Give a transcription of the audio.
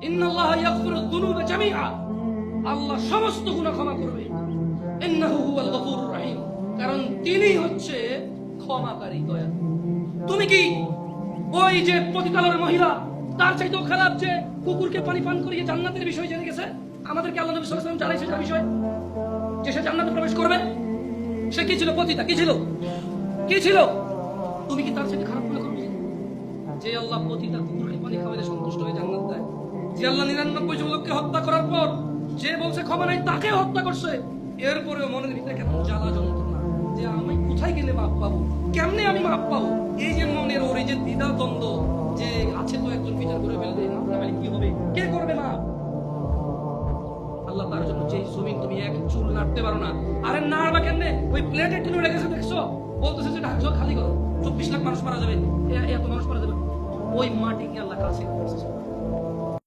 ইন্নাল্লাহা ইয়াগফিরুয যুনুবা জামিআ, আল্লাহ সমস্ত গুনাহ ক্ষমা করবে। ইন্নাহু হুয়াল গফুরুর রহিম, কারণ তিনি হচ্ছে ক্ষমাকারী, দয়ালু। তুমি কি ওই যে পতিতালয়ের মহিলা, তার চাইতেও খারাপ যে কুকুরকে পানি পান করিয়ে জান্নাতের বিষয় জেনে গেছে? আমাদেরকে আল্লাহ নবী সাল্লাল্লাহু আলাইহি ওয়াসাল্লাম জানাইছে তার বিষয় যে সে জান্নাতে প্রবেশ করবে। সে কি ছিল? পতিতা। কি ছিল? কি ছিল? তুমি কি তার চাইতে খারাপ মনে করবে? যে আল্লাহ পতিতা কুকুরকে পানি খাওয়াইলে সন্তুষ্ট হয়ে জান্নাত দেয়, যে আল্লাহ 99 জন লোককে হত্যা করার পর যে বলছে ক্ষমা নাই তাকে হত্যা করছে, এরপরেও মনের ভিতরে কেমন জ্বালা যন্ত্রণা যে আমি কোথায় গেলে মাপ পাবো, কেমনে আমি মাপ পাবো, এই যে মনের ওর এই যে দ্বিধা দ্বন্দ্ব যে আছে, তো একজন বিচার করে ফেললে মাপ না পেলে কি হবে, কে করবে মাপ? আল্লাহ তার জন্য যে জমিন তুমি এক চুল নাড়তে পারো না, আরে নাড়বা কেমনে? ওই প্লেটে টিনে রেখেছে, দেখছো? বলতেছে যে ঢাকছো খালি করো, 24 লাখ মানুষ মারা যাবে, এত মানুষ মারা যাবে, ওই মাটিকে আল্লাহ কাছে